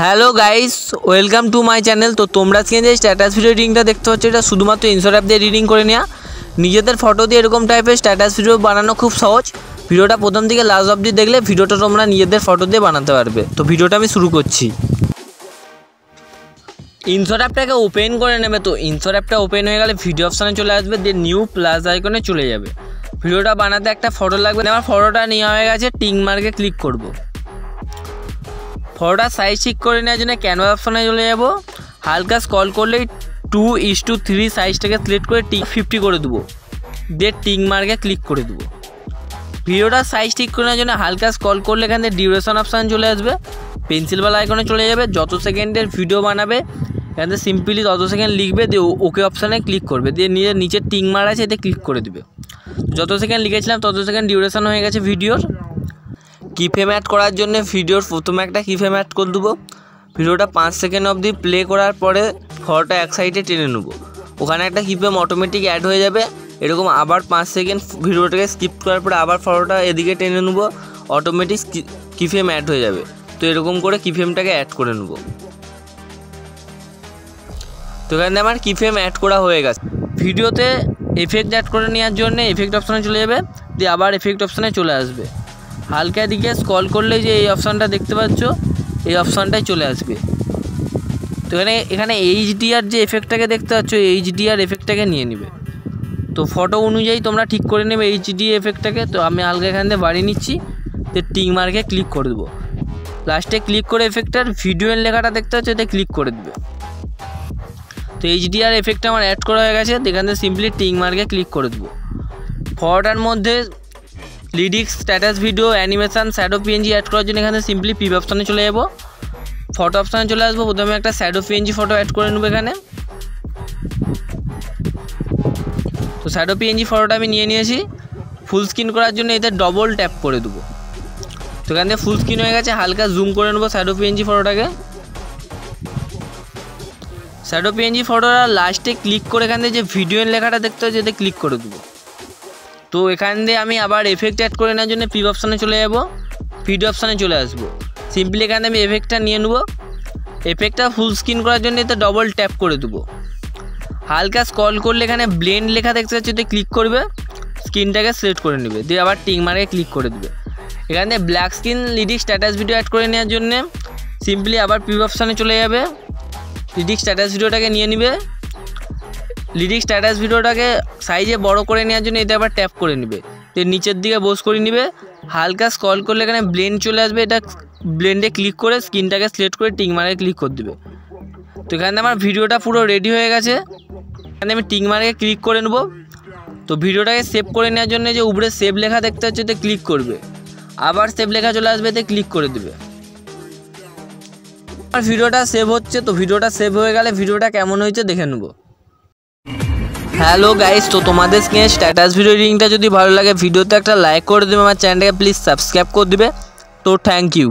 Hello guys, welcome to my channel. তো তোমরা স্ক্রিনে যে স্ট্যাটাস ভিডিও রিডিংটা দেখতে পাচ্ছ, এটা শুধুমাত্র ইনশট অ্যাপ দিয়ে রিডিং করে নেওয়া। নিজেদের ফটো দিয়ে এরকম টাইপের স্ট্যাটাস ভিডিও বানানো খুব সহজ। ভিডিওটা প্রথম থেকে লাস্ট অবধি দেখলে ভিডিওটা তোমরা নিজেদের ফটো দিয়ে বানাতে পারবে। তো ভিডিওটা আমি শুরু করছি। ইনশট অ্যাপটাকে ওপেন করে নেবে। তো ইনশট অ্যাপটা ওপেন হয়ে গেলে ভিডিও অপশানে চলে আসবে, দিয়ে নিউ প্লাস আইকনে চলে যাবে। ভিডিওটা বানাতে একটা ফটো লাগবে। আমার ফটোটা নেওয়া হয়ে গেছে, টিক মার্কে ক্লিক করব। ফটোটা সাইজ ঠিক করে নেওয়ার জন্য ক্যানভাস অপশানে চলে যাব। হালকা স্ক্রল করলেই 2:3 সাইজটাকে সিলেক্ট করে টিক 50 করে দেবো, দিয়ে টিক মার্কে ক্লিক করে দেবো। ভিডিওটার সাইজ ঠিক করে নেওয়ার জন্য হালকা স্ক্রল করলে এখান থেকে ডিউরেশন অপশান চলে আসবে, পেন্সিলওয়ালা আইকনে চলে যাবে। যত সেকেন্ডের ভিডিও বানাবে এখান থেকে সিম্পলি তত সেকেন্ড লিখবে, দিয়ে ওকে অপশানে ক্লিক করবে, দিয়ে নিচের টিক মার আছে এতে ক্লিক করে দেবে। যত সেকেন্ড লিখেছিলাম তত সেকেন্ড ডিউরেশন হয়ে গেছে ভিডিওর। কি ফ্রেম অ্যাড করার জন্য ভিডিওর প্রথমে একটা কি ফ্রেম অ্যাড করে দেবো। ভিডিওটা 5 সেকেন্ড অবধি প্লে করার পরে ফটোটা এক সাইডে টেনে নেবো, ওখানে একটা কি ফ্রেম অটোমেটিক অ্যাড হয়ে যাবে। এরকম আবার 5 সেকেন্ড ভিডিওটাকে স্কিপ করার পরে আবার ফটোটা এদিকে টেনে নেবো, অটোমেটিক কি ফ্রেম অ্যাড হয়ে যাবে। তো এরকম করে কি ফ্রেমটাকে অ্যাড করে নেবো। তো এখানে আমার কি ফ্রেম অ্যাড করা হয়ে গেছে। ভিডিওতে এফেক্ট অ্যাড করে নেওয়ার জন্য এফেক্ট অপশানে চলে যাবে, দিয়ে আবার এফেক্ট অপশানে চলে আসবে। হালকা দিকে স্ক্রল করলে যে এই অপশানটা দেখতে পাচ্ছ, এই অপশানটাই চলে আসবে। তো এখানে এইচডিআর যে এফেক্টটাকে দেখতে পাচ্ছ, এইচডিআর এফেক্টটাকে নিয়ে নেবে। তো ফটো অনুযায়ী তোমরা ঠিক করে নেবে এইচডি এফেক্টটাকে। তো আমি হালকা এখান থেকে বাড়িয়ে নিচ্ছি, তো টিক মার্কে ক্লিক করে দেবো। লাস্টে ক্লিক করে এফেক্টটার ভিডিওর লেখাটা দেখতে পাচ্ছ, এতে ক্লিক করে দেবে। তো এইচডিআর এফেক্টটা আমার অ্যাড করা হয়ে গেছে। এখান থেকে সিম্পলি টিক মার্কে ক্লিক করে দেবো। ফটোটার মধ্যে lyrics, status video, animation, shadow PNG add করার জন্য এখানে সিম্পলি পিপ অপশানে চলে যাব। ফটো অপশানে চলে আসবো, প্রথমে একটা শ্যাডো পিএনজি ফটো অ্যাড করে নেবো এখানে। তো শ্যাডো পিএনজি ফটোটা আমি নিয়ে নিয়েছি। ফুল স্ক্রিন করার জন্য এতে ডবল ট্যাপ করে দেবো। তো এখান থেকে ফুল স্ক্রিন হয়ে গেছে, হালকা জুম করে নেবো শ্যাডো পিএনজি ফটোটাকে। শ্যাডো পিএনজি ফটোটা লাস্টে ক্লিক করে এখান থেকে যে ভিডিওর লেখাটা দেখতে হয় যেতে ক্লিক করে দেবো। তো এখান দিয়ে আমি আবার এফেক্ট অ্যাড করে নেওয়ার জন্য পিপ অপশানে চলে যাব, ভিডিও অপশানে চলে আসবো। সিম্পলি এখানে আমি এফেক্টটা নিয়ে নেবো। এফেক্টটা ফুল স্ক্রিন করার জন্য এতে ডবল ট্যাপ করে দেবো। হালকা স্ক্রল করলে এখানে ব্লেন্ড লেখা দেখতে পাচ্ছি, এতে ক্লিক করবে, স্ক্রিনটাকে সিলেক্ট করে নেবে, দিয়ে আবার টিক মার্কে ক্লিক করে দেবে। এখানে black screen lyrics status video add করে নেওয়ার জন্য সিম্পলি আবার পিপ অপশানে চলে যাবে, লিরিক্স স্ট্যাটাস ভিডিওটাকে নিয়ে নেবে। লিরিক্স স্ট্যাটাস ভিডিওটাকে সাইজে বড় করে নেওয়ার জন্য এটা আবার ট্যাপ করে নেবে, তো নিচের দিকে বোস করে নেবে। হালকা স্ক্রল করলে এখানে ব্লেন্ড চলে আসবে, এটা ব্লেন্ডে ক্লিক করে স্ক্রিনটাকে সিলেক্ট করে টিক মার্কে ক্লিক করে দেবে। তো এখানে আমার ভিডিওটা পুরো রেডি হয়ে গেছে। এখানে আমি টিক মার্কে ক্লিক করে নেব। তো ভিডিওটাকে সেভ করে নেওয়ার জন্য যে উপরে সেভ লেখা দেখতে হচ্ছে এতে ক্লিক করবে, আবার সেভ লেখা চলে আসবে, এতে ক্লিক করে দেবে। আর ভিডিওটা সেভ হচ্ছে। তো ভিডিওটা সেভ হয়ে গেলে ভিডিওটা কেমন হয়েছে দেখে নেব। হ্যালো গাইস, তো তোমাদের স্ক্রিনে স্ট্যাটাস ভিডিও রিডিংটা যদি ভালো লাগে ভিডিওতে একটা লাইক করে দেবে, আমার চ্যানেলটাকে প্লিজ সাবস্ক্রাইব করে দেবে। তো থ্যাংক ইউ।